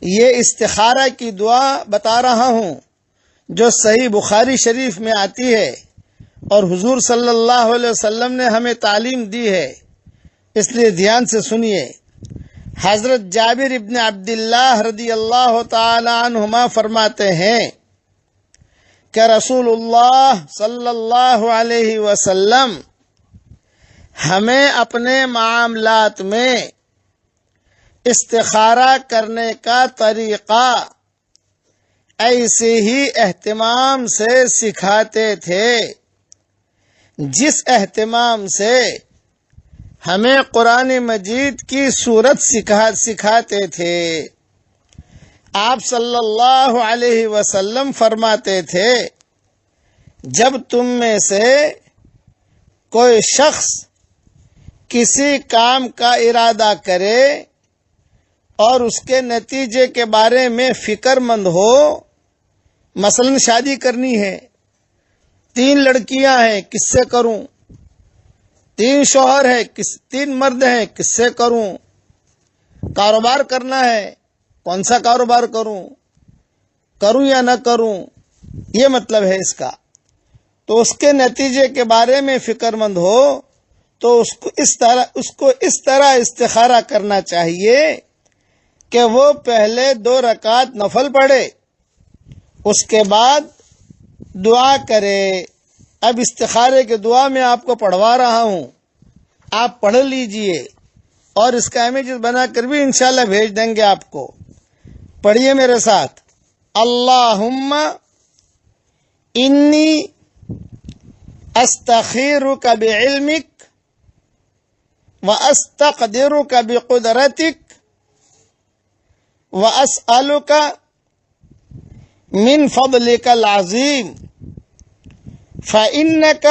یہ استخارہ کی دعا بتا رہا ہوں جو صحیح بخاری شریف میں آتی ہے اور حضور صلی اللہ علیہ وسلم نے ہمیں تعلیم دی ہے، اس لیے دھیان سے سنیے۔ حضرت جابر ابن عبداللہ رضی اللہ تعالی عنہما فرماتے ہیں کہ رسول اللہ صلی اللہ علیہ وسلم ہمیں اپنے معاملات میں استخارہ کرنے کا طریقہ ایسے ہی اہتمام سے سکھاتے تھے جس اہتمام سے ہمیں قرآن مجید کی صورت سکھاتے تھے۔ آپ صلی اللہ علیہ وسلم فرماتے تھے جب تم میں سے کوئی شخص کسی کام کا ارادہ کرے اور اس کے نتیجے کے بارے میں فکر مند ہو، مثلا شادی کرنی ہے، 3 لڑکیاں ہیں، کس سے کروں؟ 3 شوہر ہیں، 3 مرد ہیں، کس سے کروں؟ کاروبار کرنا ہے، کون سا کاروبار کروں یا نہ کروں؟ یہ مطلب ہے اس کا۔ تو اس کے نتیجے کے بارے میں فکر مند ہو تو اس کو اس طرح استخارہ کرنا چاہیے کہ وہ پہلے 2 رکعت نفل پڑھے، اس کے بعد دعا کرے۔ اب استخارے کے دعا میں آپ کو پڑھوا رہا ہوں، آپ پڑھ لیجئے اور اس کا امیجز بنا کر بھی انشاءاللہ بھیج دیں گے آپ کو۔ پڑھیے میرے ساتھ۔ اللہم انی استخیرک بعلمک واستقدرک بقدرتک واسألک من فضلک العظیم فإنك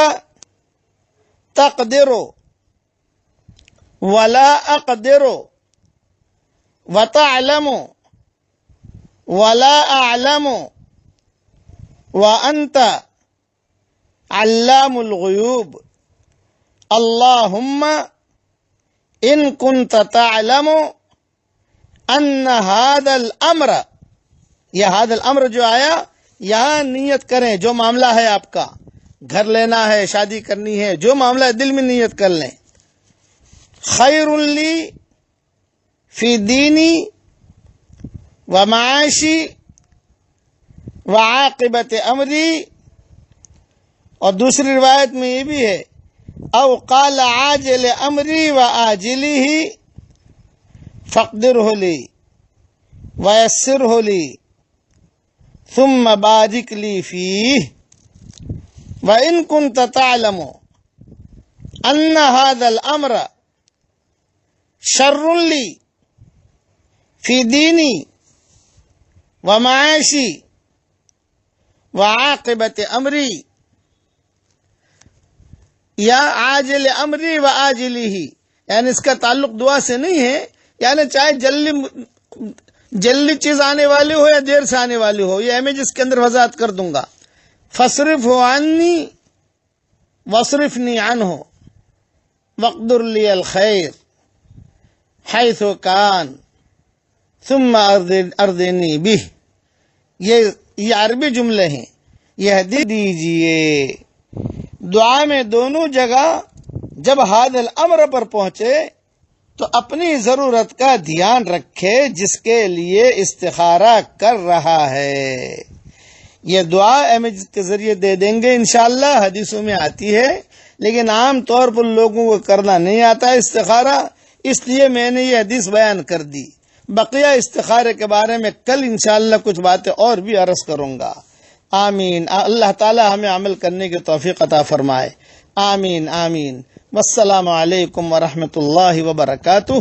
تقدر ولا أقدر وتعلم ولا أعلم وأنت علام الغيوب اللهم إن كنت تعلم أن هذا الأمر، یہ هذا الأمر جو آیا یہاں نیت کریں، جو معاملہ ہے آپ کا، گھر لینا ہے، شادی کرنی ہے، جو معاملہ ہے دل میں نیت کر لیں۔ خیر لی فی دینی و معاشی و عاقبت امری، اور دوسری روایت میں یہ بھی ہے او قال عاجل امری و آجلہ فاقدرہ لی ویسرہ لی ثم بارک لی فیہ وَإِن كُنْتَ تَعْلَمُ أَنَّ هَذَا الْأَمْرَ شَرٌّ لِّي فِي دِينِي وَمَعَاشِي وَعَاقِبَةِ أَمْرِي یا عاجل امری و آجلہ، یعنی اس کا تعلق دعا سے نہیں ہے، یعنی چاہے جلدی چیز آنے والی ہو یا دیر سے آنے والی ہو، یہ امیج اس کے اندر وضاحت کر دوں گا۔ فاصرفہ عنی واصرفنی عنہ واقدر لی الخیر حیث کان ثم ارضنی بہ، یہ عربی جملے ہیں، یہ ہدیہ دیجئے۔ دعا میں دونوں جگہ جب ہذا الامر پر پہنچے تو اپنی ضرورت کا دھیان رکھے جس کے لیے استخارہ کر رہا ہے۔ یہ دعا امیج کے ذریعے دے دیں گے انشاءاللہ، حدیثوں میں آتی ہے، لیکن عام طور پر لوگوں کو کرنا نہیں آتا استخارہ، اس لیے میں نے یہ حدیث بیان کر دی۔ بقیہ استخارے کے بارے میں کل انشاءاللہ کچھ باتیں اور بھی عرض کروں گا۔ آمین۔ اللہ تعالی ہمیں عمل کرنے کی توفیق عطا فرمائے۔ آمین آمین۔ والسلام علیکم ورحمۃ اللہ وبرکاتہ۔